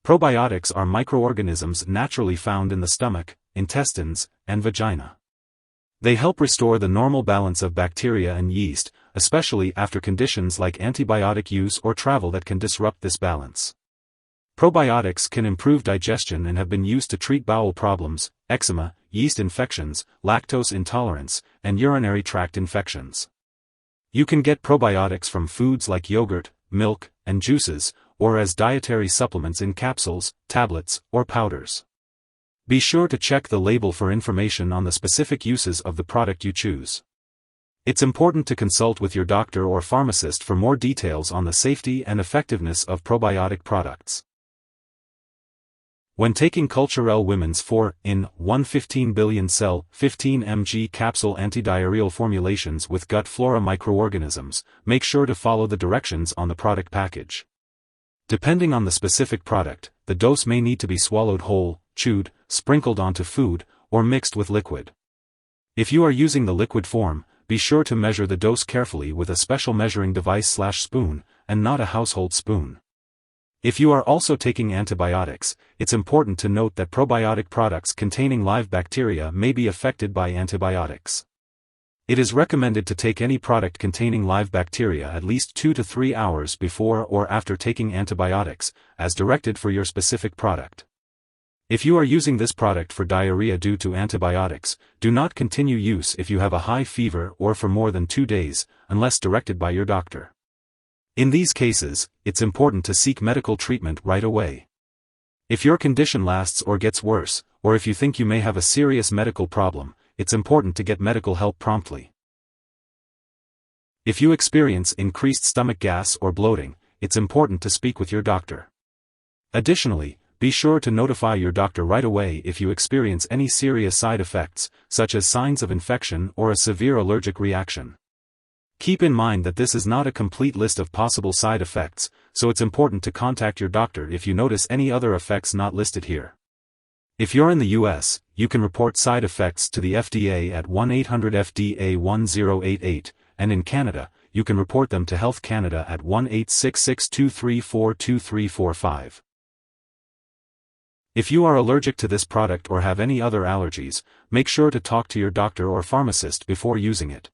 Probiotics are microorganisms naturally found in the stomach, intestines, and vagina. They help restore the normal balance of bacteria and yeast, especially after conditions like antibiotic use or travel that can disrupt this balance. Probiotics can improve digestion and have been used to treat bowel problems, eczema, yeast infections, lactose intolerance, and urinary tract infections. You can get probiotics from foods like yogurt, milk, and juices, or as dietary supplements in capsules, tablets, or powders. Be sure to check the label for information on the specific uses of the product you choose. It's important to consult with your doctor or pharmacist for more details on the safety and effectiveness of probiotic products. When taking Culturelle Women's 4-in-1 15 billion cell 15 mg capsule antidiarrheal formulations with gut flora microorganisms, make sure to follow the directions on the product package. Depending on the specific product, the dose may need to be swallowed whole, chewed, sprinkled onto food, or mixed with liquid. If you are using the liquid form, be sure to measure the dose carefully with a special measuring device/spoon, and not a household spoon. If you are also taking antibiotics, it's important to note that probiotic products containing live bacteria may be affected by antibiotics. It is recommended to take any product containing live bacteria at least 2 to 3 hours before or after taking antibiotics, as directed for your specific product. If you are using this product for diarrhea due to antibiotics, do not continue use if you have a high fever or for more than 2 days, unless directed by your doctor. In these cases, it's important to seek medical treatment right away. If your condition lasts or gets worse, or if you think you may have a serious medical problem, it's important to get medical help promptly. If you experience increased stomach gas or bloating, it's important to speak with your doctor. Additionally, be sure to notify your doctor right away if you experience any serious side effects, such as signs of infection or a severe allergic reaction. Keep in mind that this is not a complete list of possible side effects, so it's important to contact your doctor if you notice any other effects not listed here. If you're in the US, you can report side effects to the FDA at 1-800-FDA-1088, and in Canada, you can report them to Health Canada at 1-866-234-2345. If you are allergic to this product or have any other allergies, make sure to talk to your doctor or pharmacist before using it.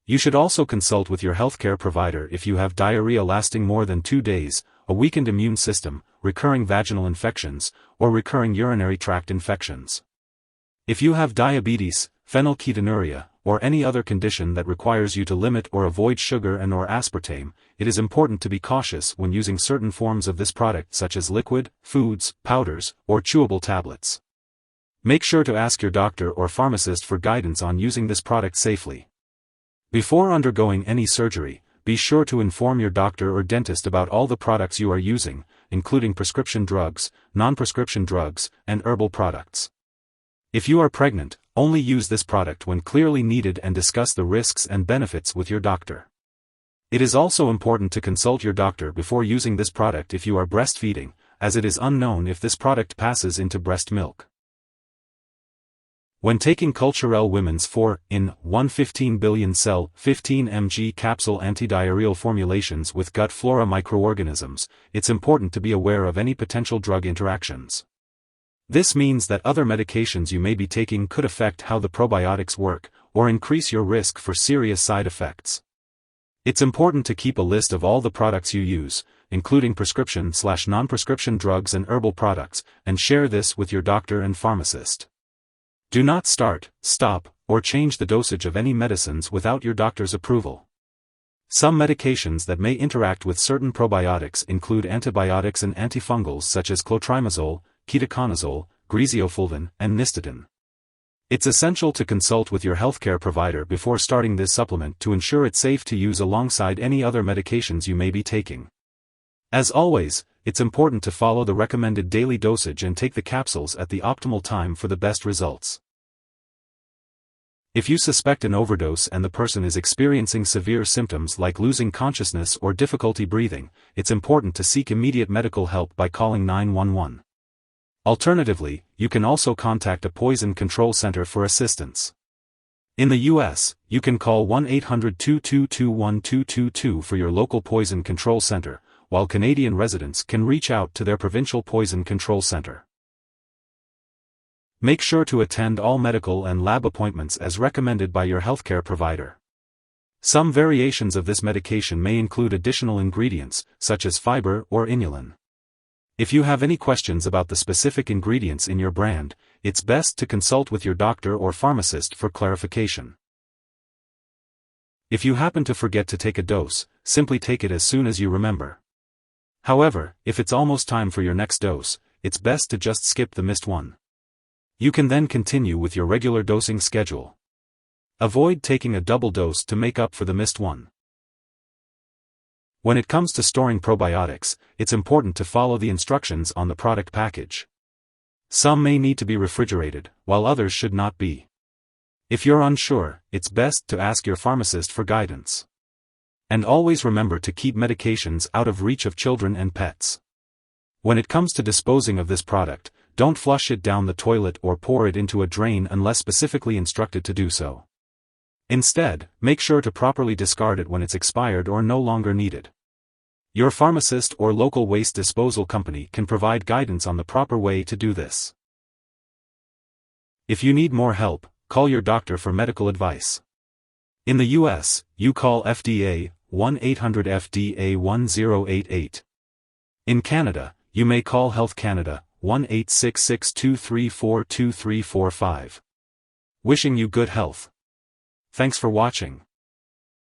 You should also consult with your healthcare provider if you have diarrhea lasting more than 2 days, a weakened immune system, recurring vaginal infections, or recurring urinary tract infections. If you have diabetes, phenylketonuria, or any other condition that requires you to limit or avoid sugar and/or aspartame, it is important to be cautious when using certain forms of this product such as liquid, foods, powders, or chewable tablets. Make sure to ask your doctor or pharmacist for guidance on using this product safely. Before undergoing any surgery, be sure to inform your doctor or dentist about all the products you are using, including prescription drugs, non-prescription drugs, and herbal products. If you are pregnant, only use this product when clearly needed and discuss the risks and benefits with your doctor. It is also important to consult your doctor before using this product if you are breastfeeding, as it is unknown if this product passes into breast milk. When taking Culturelle Women's 4-in-1 15 billion cell 15 mg capsule antidiarrheal formulations with gut flora microorganisms, it's important to be aware of any potential drug interactions. This means that other medications you may be taking could affect how the probiotics work, or increase your risk for serious side effects. It's important to keep a list of all the products you use, including prescription/non-prescription drugs and herbal products, and share this with your doctor and pharmacist. Do not start, stop, or change the dosage of any medicines without your doctor's approval. Some medications that may interact with certain probiotics include antibiotics and antifungals such as clotrimazole, ketoconazole, griseofulvin, and nistidine. It's essential to consult with your healthcare provider before starting this supplement to ensure it's safe to use alongside any other medications you may be taking. As always, it's important to follow the recommended daily dosage and take the capsules at the optimal time for the best results. If you suspect an overdose and the person is experiencing severe symptoms like losing consciousness or difficulty breathing, it's important to seek immediate medical help by calling 911. Alternatively, you can also contact a poison control center for assistance. In the US, you can call 1-800-222-1222 for your local poison control center, while Canadian residents can reach out to their provincial poison control centre. Make sure to attend all medical and lab appointments as recommended by your healthcare provider. Some variations of this medication may include additional ingredients, such as fiber or inulin. If you have any questions about the specific ingredients in your brand, it's best to consult with your doctor or pharmacist for clarification. If you happen to forget to take a dose, simply take it as soon as you remember. However, if it's almost time for your next dose, it's best to just skip the missed one. You can then continue with your regular dosing schedule. Avoid taking a double dose to make up for the missed one. When it comes to storing probiotics, it's important to follow the instructions on the product package. Some may need to be refrigerated, while others should not be. If you're unsure, it's best to ask your pharmacist for guidance. And always remember to keep medications out of reach of children and pets. When it comes to disposing of this product, don't flush it down the toilet or pour it into a drain unless specifically instructed to do so. Instead, make sure to properly discard it when it's expired or no longer needed. Your pharmacist or local waste disposal company can provide guidance on the proper way to do this. If you need more help, call your doctor for medical advice. In the US, you call FDA 1-800-FDA-1088. In Canada, you may call Health Canada 1-866-234-2345. Wishing you good health. Thanks for watching.